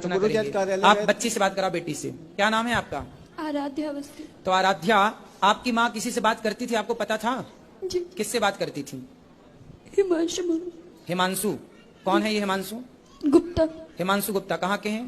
प्रार्थना करेंगे। आप बच्ची से बात करा, बेटी से। क्या नाम है आपका? आराध्या अवस्थी। तो आराध्या, आपकी माँ किसी से बात करती थी, आपको पता था? जी। किससे बात करती थी? हिमांशु। हिमांशु? कौन है ये हिमांशु? गुप्ता। हिमांशु गुप्ता कहाँ के हैं?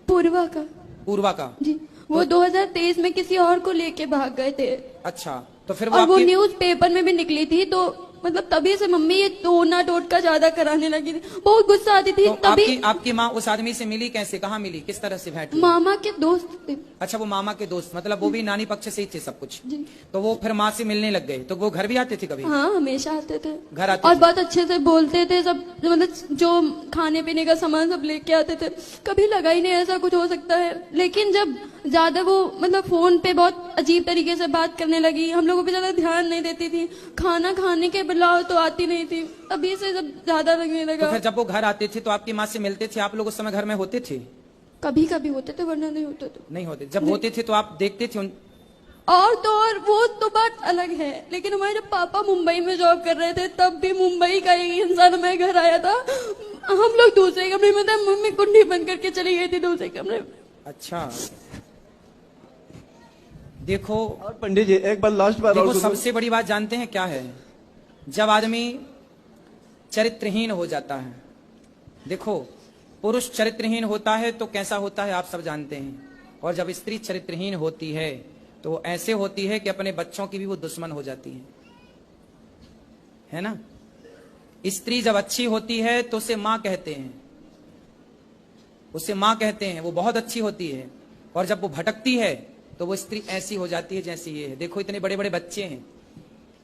पूर्वा का। पूर्वा का? जी। वो 2023 में किसी और को लेके भाग गए थे। अच्छा, तो फिर वो न्यूज पेपर में भी निकली थी, तो मतलब तभी से मम्मी ये टोना टोटका ज्यादा कराने लगी थी। बहुत गुस्सा आती थी। तो तभी आपकी माँ उस आदमी से मिली कैसे? कहाँ मिली? किस तरह से भेंट हुई? मामा के दोस्त थे। अच्छा, वो मामा के दोस्त, मतलब वो भी नानी पक्ष से ही थे सब कुछ। जी। तो वो फिर माँ से मिलने लग गए। तो वो घर भी आते थे कभी? हाँ, हमेशा आते थे। घर आते और थे? बहुत अच्छे से बोलते थे सब, मतलब जो खाने पीने का सामान सब लेके आते थे। कभी लगा ही नहीं ऐसा कुछ हो सकता है। लेकिन जब ज्यादा वो मतलब फोन पे बहुत अजीब तरीके से बात करने लगी, हम लोगों पे ज्यादा ध्यान नहीं देती थी, खाना खाने के बुलाओ तो आती नहीं थी, तभी से जब ज्यादा लगने लगा। तो फिर जब वो घर आते थे तो आपकी माँ से मिलते थे, आप लोग उस समय घर में होते थे? कभी कभी होते थे, वरना नहीं होते थे। नहीं होते? जब होते थे तो आप देखते थे और तो और वो तो बात अलग है। लेकिन हमारे जब पापा मुंबई में जॉब कर रहे थे, तब भी मुंबई का एक इंसान हमारे घर आया था। हम लोग दूसरे कमरे में थे, मम्मी कुंडी बंद करके चली गई थी दूसरे कमरे में। अच्छा, देखो। और पंडित जी एक बार लास्ट बार देखो, सबसे बड़ी बात जानते हैं क्या है? जब आदमी चरित्रहीन हो जाता है, देखो, पुरुष चरित्रहीन होता है तो कैसा होता है आप सब जानते हैं। और जब स्त्री चरित्रहीन होती है तो ऐसे होती है कि अपने बच्चों की भी वो दुश्मन हो जाती है ना? स्त्री जब अच्छी होती है तो उसे माँ कहते हैं, उसे माँ कहते हैं, वो बहुत अच्छी होती है। और जब वो भटकती है तो वो स्त्री ऐसी हो जाती है जैसी ये है। देखो, इतने बड़े बड़े बच्चे हैं,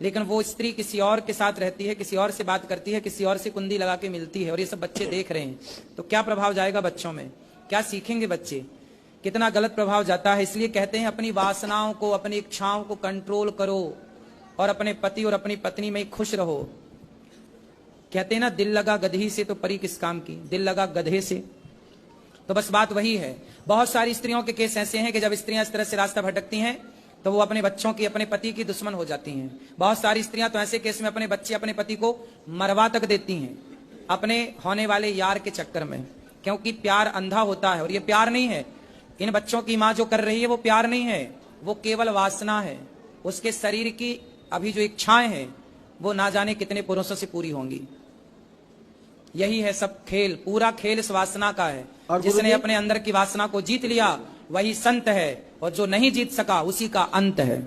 लेकिन वो स्त्री किसी और के साथ रहती है, किसी और से बात करती है, किसी और से कुंडी लगा के मिलती है, और ये सब बच्चे देख रहे हैं। तो क्या प्रभाव जाएगा बच्चों में? क्या सीखेंगे बच्चे? कितना गलत प्रभाव जाता है। इसलिए कहते हैं अपनी वासनाओं को, अपनी इच्छाओं को कंट्रोल करो और अपने पति और अपनी पत्नी में खुश रहो। कहते हैं ना, दिल लगा गधी से तो परी किस काम की, दिल लगा गधे से। तो बस बात वही है। बहुत सारी स्त्रियों के केस ऐसे हैं कि जब स्त्रियां इस तरह से रास्ता भटकती हैं तो वो अपने बच्चों की, अपने पति की दुश्मन हो जाती हैं। बहुत सारी स्त्रियां तो ऐसे केस में अपने बच्चे, अपने पति को मरवा तक देती हैं अपने होने वाले यार के चक्कर में, क्योंकि प्यार अंधा होता है। और ये प्यार नहीं है, इन बच्चों की माँ जो कर रही है वो प्यार नहीं है, वो केवल वासना है। उसके शरीर की अभी जो इच्छाएं हैं वो ना जाने कितने पुरुषों से पूरी होंगी। यही है सब खेल, पूरा खेल इस वासना का है। जिसने अपने अंदर की वासना को जीत लिया वही संत है, और जो नहीं जीत सका उसी का अंत है।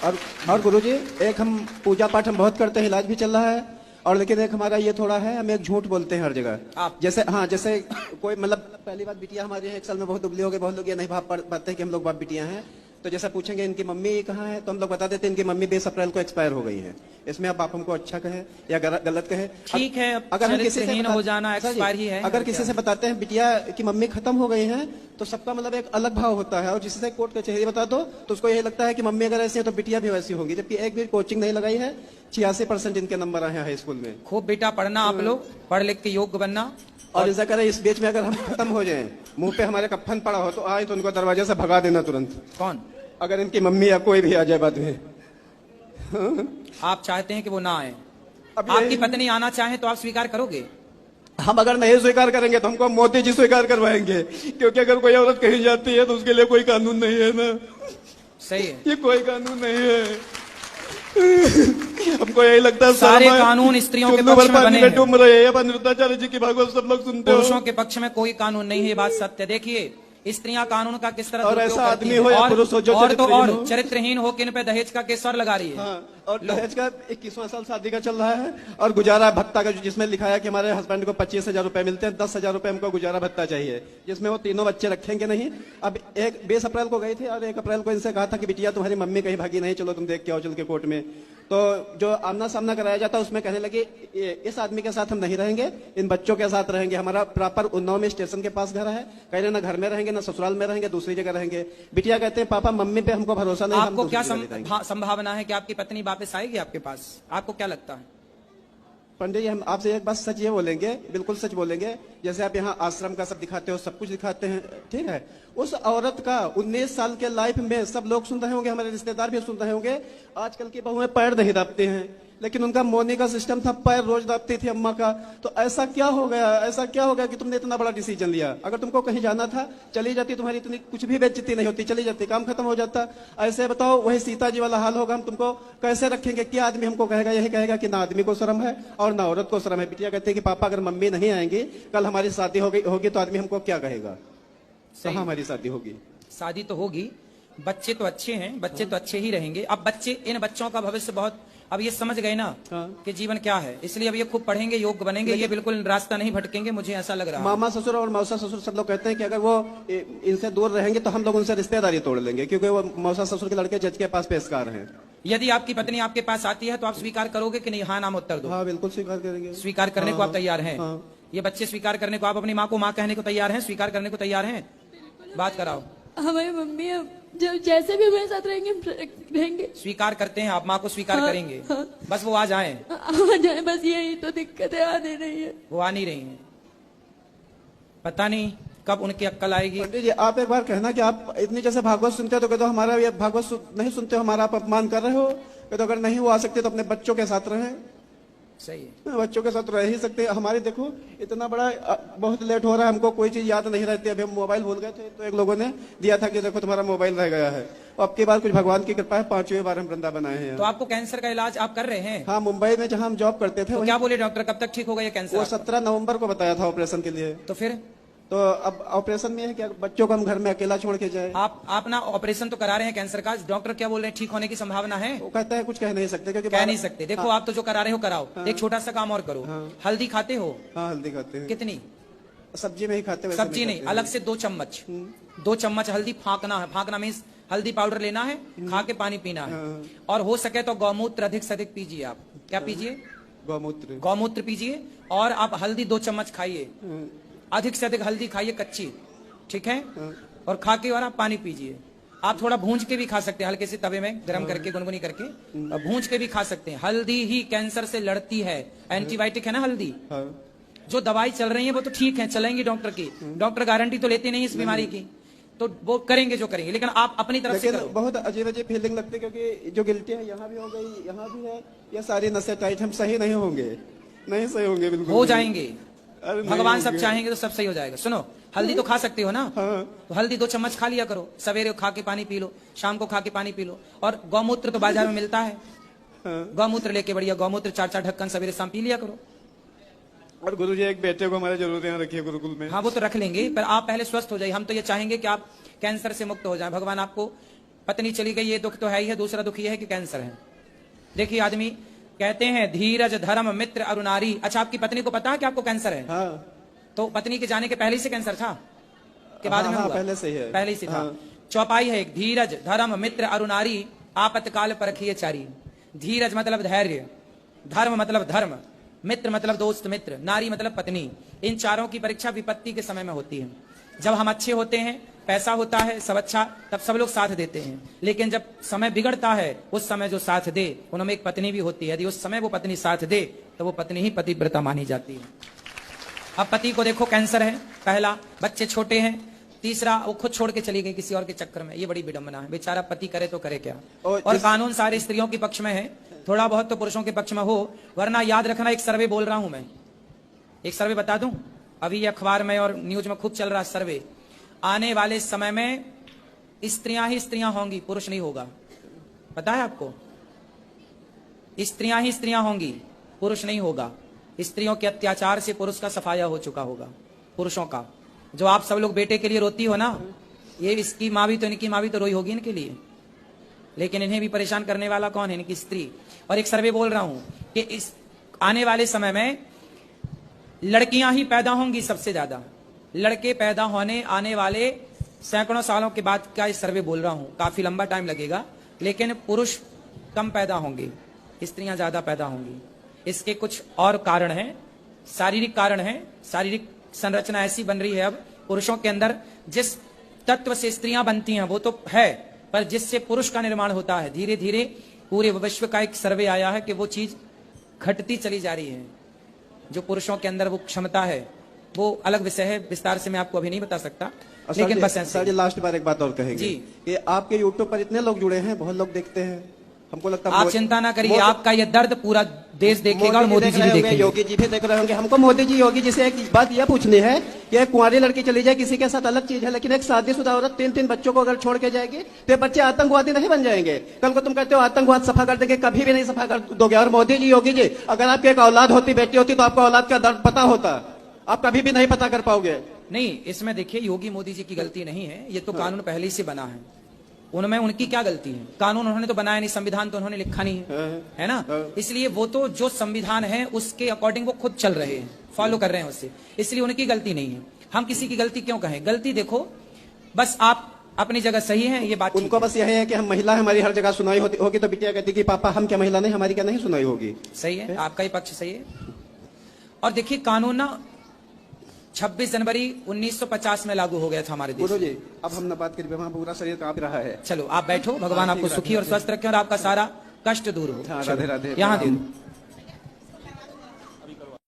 और गुरुजी, एक हम पूजा पाठ हम बहुत करते हैं, इलाज भी चल रहा है, और लेकिन एक हमारा ये थोड़ा है, हम एक झूठ बोलते हैं हर जगह। आप जैसे, हाँ, जैसे कोई मतलब पहली बात, बिटिया हमारी है 1 साल में बहुत दुबली हो गई, बहुत लोग ये नहीं भाव पाते कि हम लोग बाप बिटिया हैं। तो जैसा पूछेंगे इनकी मम्मी कहाँ है, तो हम लोग बता देते हैं इनकी मम्मी 20 अप्रैल को एक्सपायर हो गई है। इसमें अब आप हमको अच्छा कहे या गलत कहे, ठीक है। अगर हम किसी से हो जाना एक्सपायर ही है। अगर किसी से बताते हैं बिटिया की मम्मी खत्म हो गई है, तो सबका मतलब एक अलग भाव होता है। और जिसी से कोर्ट कचहरी बता दो तो उसको यही लगता है कि मम्मी अगर ऐसी है तो बिटिया भी वैसी होगी। जबकि एक भी कोचिंग नहीं लगाई है। 86% इनके नंबर आए हैं हाई स्कूल में। खूब बेटा पढ़ना, आप लोग पढ़ लिख के योग्य बनना। और ऐसा करें, इस बीच में अगर हम खत्म हो जाएं, मुंह पे हमारे कफन पड़ा हो, तो आए तो उनको दरवाजे से भगा देना तुरंत। कौन? अगर इनकी मम्मी या कोई भी आ जाए बाद में। आप चाहते हैं कि वो ना आए? आपकी पत्नी आना चाहे तो आप स्वीकार करोगे? हम अगर नहीं स्वीकार करेंगे तो हमको मोदी जी स्वीकार करवाएंगे, क्योंकि अगर कोई औरत कहीं जाती है तो उसके लिए कोई कानून नहीं है ना। सही है, ये कोई कानून नहीं है। हमको यही लगता है सारे कानून स्त्रियों के पक्ष में बने हैं। अनिरुद्धाचार्य जी की भागवत सब लोग सुनते हो। पुरुषों के पक्ष में कोई कानून नहीं है, ये बात सत्य। देखिए, स्त्रियां कानून का किस तरह और ऐसा आदमी हो या पुरुष हो जो चरित्रहीन हो कि इन पे दहेज का केस और लगा रही है। हाँ, और दहेज का 21वां साल शादी का चल रहा है। और गुजारा भत्ता का जिसमें लिखा है कि हमारे हस्बैंड को 25,000 रुपए मिलते हैं, 10,000 रुपए हमको गुजारा भत्ता चाहिए, जिसमें वो तीनों बच्चे रखेंगे नहीं। अब 20 अप्रैल को गई थी और 1 अप्रैल को इनसे कहा था कि बिटिया तुम्हारी मम्मी कहीं भागी नहीं, चलो तुम देख के आओ चल के कोर्ट में। तो जो आमना सामना कराया जाता उसमें कहने लगे इस आदमी के साथ हम नहीं रहेंगे, इन बच्चों के साथ रहेंगे। हमारा प्रॉपर उन्नाव में स्टेशन के पास घर है, कहीं ना घर में रहेंगे ना ससुराल में रहेंगे, दूसरी जगह रहेंगे। बिटिया कहते हैं पापा मम्मी पे हमको भरोसा नहीं। आपको क्या संभावना है कि आपकी पत्नी वापस आएगी आपके पास? आपको क्या लगता है? पंडित जी, हम आपसे एक बात सच ये बोलेंगे, बिल्कुल सच बोलेंगे। जैसे आप यहाँ आश्रम का सब दिखाते हो, सब कुछ दिखाते हैं, ठीक है। उस औरत का 19 साल के लाइफ में सब लोग सुन रहे होंगे, हमारे रिश्तेदार भी सुन रहे होंगे, आजकल की बहुएं पैर नहीं दाबते हैं, लेकिन उनका मोनी का सिस्टम था, पैर रोज दाबती थी अम्मा का। तो ऐसा क्या हो गया, ऐसा क्या हो गया कि तुमने इतना बड़ा डिसीजन लिया? अगर तुमको कहीं जाना था चली जाती, तुम्हारी इतनी कुछ भी बेइज्जती नहीं होती, चली जाती, काम खत्म हो जाता। ऐसे बताओ वही सीता जी वाला हाल होगा, हम तुमको कैसे रखेंगे? क्या आदमी हमको कहेगा? यही कहेगा कि ना आदमी को शर्म है और ना औरत को शर्म है। बिटिया कहती है कि पापा अगर मम्मी नहीं आएंगी, कल हमारी शादी होगी तो आदमी हमको क्या कहेगा? कहाँ हमारी शादी होगी? शादी तो होगी, बच्चे तो अच्छे हैं, बच्चे तो अच्छे ही रहेंगे। अब बच्चे, इन बच्चों का भविष्य बहुत, अब ये समझ गए ना कि जीवन क्या है, इसलिए अब ये खूब पढ़ेंगे, योग्य बनेंगे, ये बिल्कुल रास्ता नहीं भटकेंगे, मुझे ऐसा लग रहा है। मामा ससुर और मौसा ससुर सब लोग कहते हैं कि अगर वो इनसे दूर रहेंगे तो हम लोग उनसे रिश्तेदारी तोड़ लेंगे, क्योंकि वो मौसा ससुर के लड़के जज के पास पेशकार हैं। यदि आपकी पत्नी आपके पास आती है तो आप स्वीकार करोगे कि नहीं? हाँ नाम उत्तर दो। हाँ बिल्कुल स्वीकार करेंगे। स्वीकार करने को आप तैयार हैं? ये बच्चे स्वीकार करने को, आप अपनी माँ को माँ कहने को तैयार हैं? स्वीकार करने को तैयार हैं? बात कराओ। हमारी मम्मी अब जब जैसे भी हमारे साथ रहेंगे स्वीकार करते हैं आप? माँ को स्वीकार करेंगे? बस वो आ जाए, आ जाए, बस यही तो दिक्कत है, आ नहीं रही है। वो आ नहीं रही है, पता नहीं कब उनकी अक्ल आएगी। पंडित जी आप एक बार कहना कि आप इतनी जैसे भागवत सुनते हो, तो कहते हो हमारा ये भागवत नहीं सुनते हो, हमारा आप अपमान कर रहे हो। कहते अगर नहीं वो आ सकते तो अपने बच्चों के साथ रहें। सही है, बच्चों के साथ रह ही सकते हैं। हमारी देखो इतना बड़ा, बहुत लेट हो रहा है, हमको कोई चीज याद नहीं रहती। अभी हम मोबाइल भूल गए थे, तो एक लोगों ने दिया था कि देखो तुम्हारा मोबाइल रह गया है। अब की बार कुछ भगवान की कृपा है, 5वीं बार हम वृंदावन आए हैं। तो आपको कैंसर का इलाज आप कर रहे हैं? हाँ, मुंबई में जहाँ हम जॉब करते थे। तो क्या बोले डॉक्टर, कब तक ठीक होगा ये कैंसर? वो 17 नवंबर को बताया था ऑपरेशन के लिए। तो फिर तो अब ऑपरेशन में है कि बच्चों को हम घर में अकेला छोड़ के जाए? आप ना ऑपरेशन तो करा रहे हैं कैंसर का, डॉक्टर क्या बोल रहे हैं, ठीक होने की संभावना है? वो कहता है कुछ कह नहीं सकते, क्योंकि कह नहीं सकते। देखो आप तो जो करा रहे हो कराओ। एक छोटा सा काम और करो, हल्दी खाते हो? हाँ हल्दी खाते हैं। कितनी? सब्जी में ही खाते हैं। सब्जी नहीं, अलग से 2 चम्मच, 2 चम्मच हल्दी फाँकना है। फाँकना मीन्स हल्दी पाउडर लेना है, खा के पानी पीना है। और हो सके तो गौमूत्र अधिक से अधिक पीजिए। आप क्या पीजिए? गौमूत्र। गौमूत्र पीजिए। और आप हल्दी 2 चम्मच खाइए, अधिक से अधिक हल्दी खाइए कच्ची, ठीक है? और खा के और आप पानी पीजिए। आप थोड़ा भूंज के भी खा सकते हैं, हल्के से तवे में गर्म करके, गुनगुनी करके भूंज के भी खा सकते हैं। हल्दी ही कैंसर से लड़ती है, एंटीबायोटिक है ना हल्दी। जो दवाई चल रही है वो तो ठीक है, चलेंगी डॉक्टर की, डॉक्टर गारंटी तो लेते नहीं इस बीमारी की, तो वो करेंगे जो करेंगे, लेकिन आप अपनी तरफ से करो। बहुत अजीब अजीब फीलिंग लगती है, क्योंकि जो गिल्टी है यहाँ भी हो गई, यहाँ भी है, ये सारी नसें टाइट, हम सही नहीं होंगे, नहीं सही होंगे, बिल्कुल हो जाएंगे। भगवान सब चाहेंगे तो सब सही हो जाएगा। सुनो, हल्दी तो खा सकते हो ना? तो हल्दी 2 चम्मच खा लिया करो, सवेरे खा के पानी पी लो, शाम को खा के पानी पी लो। और गौमूत्र तो बाजार में मिलता है, गौमूत्र लेके बढ़िया गौमूत्र 4-4 ढक्कन सवेरे शाम पी लिया करो। और गुरुजी एक बेटे को हमारे जरूर यहाँ रखिए गुरुकुल में। हाँ वो तो रख लेंगे, पर आप पहले स्वस्थ हो जाइए। हम तो ये चाहेंगे कि आप कैंसर से मुक्त हो जाए। भगवान आपको, पत्नी चली गई ये दुख तो है ही है, दूसरा दुख ये है कि कैंसर है। देखिए आदमी कहते हैं धीरज धर्म मित्र अरुणारी। अच्छा आपकी पत्नी को पता है कि आपको कैंसर है? हाँ। तो पत्नी के जाने के पहले से कैंसर था के बाद में हुआ? पहले से ही है। पहले से था। चौपाई है एक, धीरज धर्म मित्र अरुणारी आपतकाल परखिए चारी। धीरज मतलब धैर्य, धर्म मतलब धर्म, मित्र मतलब दोस्त मित्र, नारी मतलब पत्नी। इन चारों की परीक्षा विपत्ति के समय में होती है। जब हम अच्छे होते हैं, पैसा होता है, सब अच्छा, तब सब लोग साथ देते हैं। लेकिन जब समय बिगड़ता है, उस समय जो साथ दे, उनमें एक पत्नी भी होती है। यदि उस समय वो पत्नी साथ दे तो वो पत्नी ही पतिव्रता मानी जाती है। अब पति को देखो कैंसर है, पहला, बच्चे छोटे हैं, तीसरा वो खुद छोड़ के चली गई किसी और के चक्कर में। ये बड़ी विडंबना है। बेचारा पति करे तो करे क्या। और कानून सारे स्त्रियों के पक्ष में है, थोड़ा बहुत तो पुरुषों के पक्ष में हो। वरना याद रखना, एक सर्वे बोल रहा हूं मैं, एक सर्वे बता दूं, अभी अखबार में और न्यूज में खूब चल रहा सर्वे। आने वाले समय में स्त्रियां ही स्त्रियां होंगी, पुरुष नहीं होगा। पता है आपको? स्त्रियां ही स्त्रियां होंगी, पुरुष नहीं होगा। स्त्रियों के अत्याचार से पुरुष का सफाया हो चुका होगा, पुरुषों का। जो आप सब लोग बेटे के लिए रोती हो ना, ये इसकी माँ भी तो, इनकी माँ भी तो रोई होगी इनके लिए। लेकिन इन्हें भी परेशान करने वाला कौन है? इनकी स्त्री। और एक सर्वे बोल रहा हूं कि इस आने वाले समय में लड़कियां ही पैदा होंगी सबसे ज्यादा। लड़के पैदा होने आने वाले सैकड़ों सालों के बाद का इस सर्वे बोल रहा हूं, काफी लंबा टाइम लगेगा। लेकिन पुरुष कम पैदा होंगे, स्त्रियां ज्यादा पैदा होंगी। इसके कुछ और कारण हैं, शारीरिक कारण हैं। शारीरिक संरचना ऐसी बन रही है अब पुरुषों के अंदर, जिस तत्व से स्त्रियां बनती हैं वो तो है, पर जिससे पुरुष का निर्माण होता है, धीरे धीरे पूरे विश्व का एक सर्वे आया है कि वो चीज घटती चली जा रही है। जो पुरुषों के अंदर वो क्षमता है, वो अलग विषय है, विस्तार से मैं आपको अभी नहीं बता सकता। लेकिन बस सर जी लास्ट बार एक बात और कहेंगे जी, कि आपके यूट्यूब पर इतने लोग जुड़े हैं, बहुत लोग देखते हैं, हमको लगता है आप चिंता ना करिए, आपका ये दर्द पूरा देश देखेगा और मोदी जी भी देखेंगे। योगी जी भी देख रहे होंगे। हमको मोदी जी योगी जी से एक बात यह पूछनी है कि एक कुंवारी लड़की चली जाए किसी के साथ अलग चीज है, लेकिन एक शादीशुदा औरत 3-3 बच्चों को अगर छोड़ के जाएगी तो ये बच्चे आतंकवादी नहीं बन जाएंगे? कल को तुम कहते हो आतंकवाद सफा कर देंगे, कभी भी नहीं सफा कर दोगे। और मोदी जी योगी जी, अगर आपकी एक औलाद होती, बेटी होती, तो आपको औलाद का दर्द पता होता, आप कभी भी नहीं पता कर पाओगे। नहीं, इसमें देखिए योगी मोदी जी की गलती नहीं है, ये तो कानून पहले ही से बना है। उनमें उनकी क्या गलती है? कानून उन्होंने तो बनाया नहीं, संविधान तो उन्होंने लिखा नहीं है ना। इसलिए वो तो जो संविधान है उसके अकॉर्डिंग वो खुद चल रहे हैं, फॉलो कर रहे हैं उससे, इसलिए उनकी गलती नहीं है। हम किसी की गलती क्यों कहें? गलती देखो, बस आप अपनी जगह सही है, ये बात उनको बस यह है कि हम महिला, हमारी हर जगह सुनाई होगी, तो बिटिया कहती कि पापा हम क्या महिला नहीं, हमारी क्या नहीं सुनाई होगी। सही है, आपका ही पक्ष सही है। और देखिए कानून ना 26 जनवरी 1950 में लागू हो गया था हमारे देश गुरु में। जी, अब हम न बात करिए, वहाँ पूरा शरीर कांप रहा है। चलो आप बैठो, भगवान आपको सुखी और स्वस्थ रखें और आपका सारा कष्ट दूर हो। हाँ, राधे राधे। यहाँ दे दो।